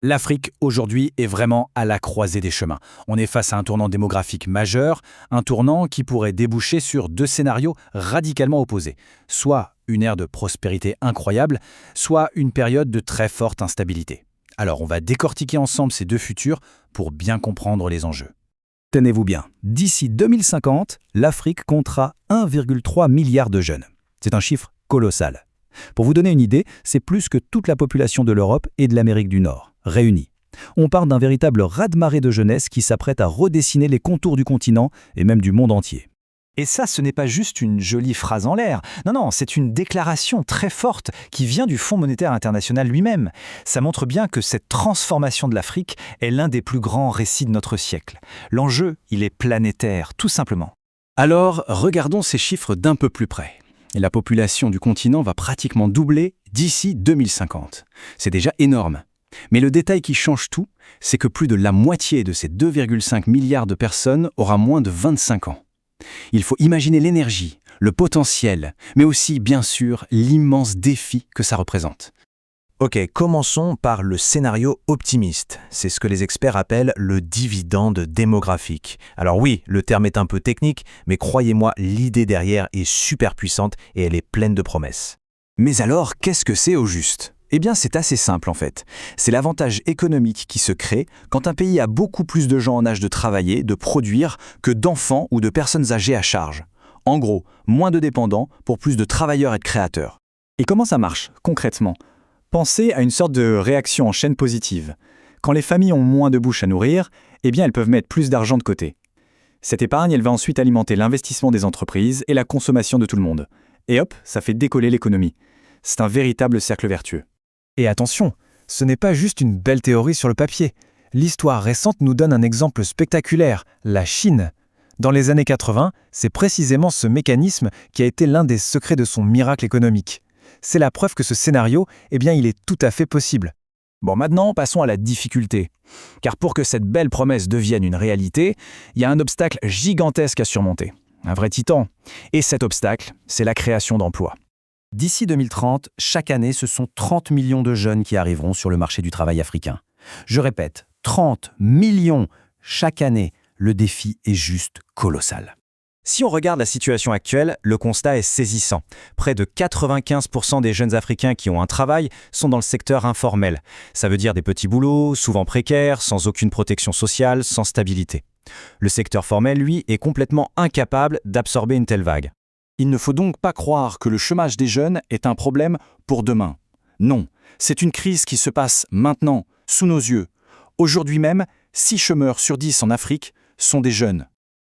L'Afrique, aujourd'hui, est vraiment à la croisée des chemins. On est face à un tournant démographique majeur, un tournant qui pourrait déboucher sur deux scénarios radicalement opposés. Soit une ère de prospérité incroyable, soit une période de très forte instabilité. Alors, on va décortiquer ensemble ces deux futurs pour bien comprendre les enjeux. Tenez-vous bien, d'ici 2050, l'Afrique comptera 1,3 milliard de jeunes. C'est un chiffre colossal. Pour vous donner une idée, c'est plus que toute la population de l'Europe et de l'Amérique du Nord, réunis. On parle d'un véritable raz-de-marée de jeunesse qui s'apprête à redessiner les contours du continent et même du monde entier. Et ça, ce n'est pas juste une jolie phrase en l'air. Non, c'est une déclaration très forte qui vient du Fonds monétaire international lui-même. Ça montre bien que cette transformation de l'Afrique est l'un des plus grands récits de notre siècle. L'enjeu, il est planétaire, tout simplement. Alors, regardons ces chiffres d'un peu plus près. Et la population du continent va pratiquement doubler d'ici 2050. C'est déjà énorme. Mais le détail qui change tout, c'est que plus de la moitié de ces 2,5 milliards de personnes aura moins de 25 ans. Il faut imaginer l'énergie, le potentiel, mais aussi, bien sûr, l'immense défi que ça représente. Ok, commençons par le scénario optimiste. C'est ce que les experts appellent le dividende démographique. Alors oui, le terme est un peu technique, mais croyez-moi, l'idée derrière est super puissante et elle est pleine de promesses. Mais alors, qu'est-ce que c'est au juste ? Eh bien, c'est assez simple en fait. C'est l'avantage économique qui se crée quand un pays a beaucoup plus de gens en âge de travailler, de produire, que d'enfants ou de personnes âgées à charge. En gros, moins de dépendants pour plus de travailleurs et de créateurs. Et comment ça marche, concrètement ? Pensez à une sorte de réaction en chaîne positive. Quand les familles ont moins de bouches à nourrir, eh bien elles peuvent mettre plus d'argent de côté. Cette épargne, elle va ensuite alimenter l'investissement des entreprises et la consommation de tout le monde. Et hop, ça fait décoller l'économie. C'est un véritable cercle vertueux. Et attention, ce n'est pas juste une belle théorie sur le papier. L'histoire récente nous donne un exemple spectaculaire, la Chine. Dans les années 80, c'est précisément ce mécanisme qui a été l'un des secrets de son miracle économique. C'est la preuve que ce scénario, eh bien, il est tout à fait possible. Bon, maintenant, passons à la difficulté. Car pour que cette belle promesse devienne une réalité, il y a un obstacle gigantesque à surmonter. Un vrai titan. Et cet obstacle, c'est la création d'emplois. D'ici 2030, chaque année, ce sont 30 millions de jeunes qui arriveront sur le marché du travail africain. Je répète, 30 millions chaque année. Le défi est juste colossal. Si on regarde la situation actuelle, le constat est saisissant. Près de 95% des jeunes Africains qui ont un travail sont dans le secteur informel. Ça veut dire des petits boulots, souvent précaires, sans aucune protection sociale, sans stabilité. Le secteur formel, lui, est complètement incapable d'absorber une telle vague. Il ne faut donc pas croire que le chômage des jeunes est un problème pour demain. Non, c'est une crise qui se passe maintenant, sous nos yeux. Aujourd'hui même, 6 chômeurs sur 10 en Afrique sont des jeunes.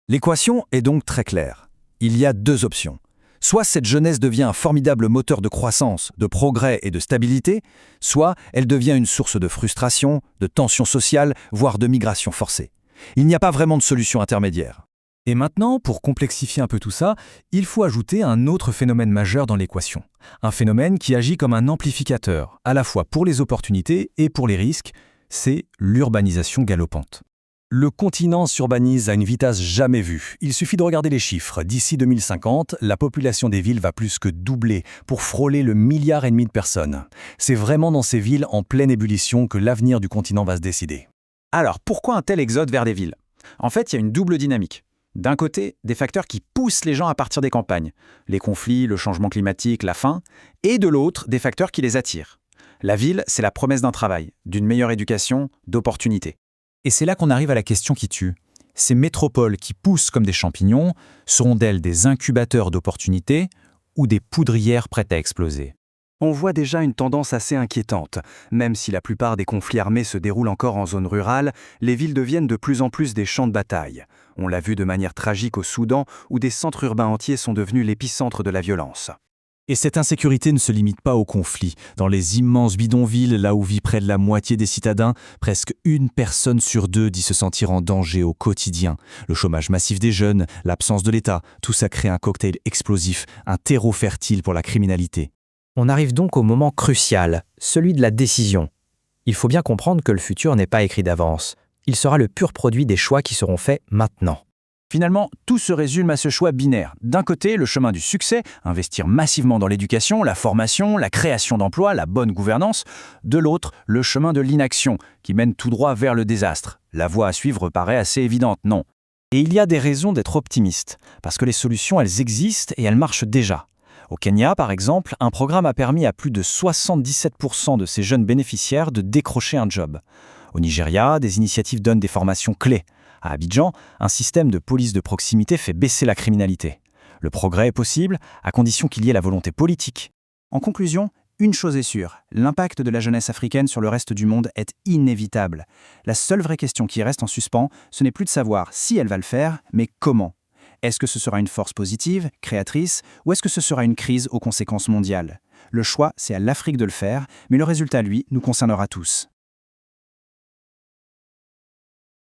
L'équation est donc très claire. Il y a deux options. Soit cette jeunesse devient un formidable moteur de croissance, de progrès et de stabilité, soit elle devient une source de frustration, de tension sociale, voire de migration forcée. Il n'y a pas vraiment de solution intermédiaire. Et maintenant, pour complexifier un peu tout ça, il faut ajouter un autre phénomène majeur dans l'équation. Un phénomène qui agit comme un amplificateur, à la fois pour les opportunités et pour les risques, c'est l'urbanisation galopante. Le continent s'urbanise à une vitesse jamais vue. Il suffit de regarder les chiffres. D'ici 2050, la population des villes va plus que doubler pour frôler le 1,5 milliard de personnes. C'est vraiment dans ces villes en pleine ébullition que l'avenir du continent va se décider. Alors, pourquoi un tel exode vers les villes ? En fait, il y a une double dynamique. D'un côté, des facteurs qui poussent les gens à partir des campagnes, les conflits, le changement climatique, la faim, et de l'autre, des facteurs qui les attirent. La ville, c'est la promesse d'un travail, d'une meilleure éducation, d'opportunités. Et c'est là qu'on arrive à la question qui tue. Ces métropoles qui poussent comme des champignons, seront-elles des incubateurs d'opportunités ou des poudrières prêtes à exploser ? On voit déjà une tendance assez inquiétante. Même si la plupart des conflits armés se déroulent encore en zone rurale, les villes deviennent de plus en plus des champs de bataille. On l'a vu de manière tragique au Soudan, où des centres urbains entiers sont devenus l'épicentre de la violence. Et cette insécurité ne se limite pas aux conflits. Dans les immenses bidonvilles, là où vit près de la moitié des citadins, presque une personne sur deux dit se sentir en danger au quotidien. Le chômage massif des jeunes, l'absence de l'État, tout ça crée un cocktail explosif, un terreau fertile pour la criminalité. On arrive donc au moment crucial, celui de la décision. Il faut bien comprendre que le futur n'est pas écrit d'avance. Il sera le pur produit des choix qui seront faits maintenant. Finalement, tout se résume à ce choix binaire. D'un côté, le chemin du succès, investir massivement dans l'éducation, la formation, la création d'emplois, la bonne gouvernance. De l'autre, le chemin de l'inaction, qui mène tout droit vers le désastre. La voie à suivre paraît assez évidente, non? Et il y a des raisons d'être optimiste, parce que les solutions, elles existent et elles marchent déjà. Au Kenya, par exemple, un programme a permis à plus de 77% de ces jeunes bénéficiaires de décrocher un job. Au Nigeria, des initiatives donnent des formations clés. À Abidjan, un système de police de proximité fait baisser la criminalité. Le progrès est possible, à condition qu'il y ait la volonté politique. En conclusion, une chose est sûre, l'impact de la jeunesse africaine sur le reste du monde est inévitable. La seule vraie question qui reste en suspens, ce n'est plus de savoir si elle va le faire, mais comment. Est-ce que ce sera une force positive, créatrice, ou est-ce que ce sera une crise aux conséquences mondiales? Le choix, c'est à l'Afrique de le faire, mais le résultat, lui, nous concernera tous.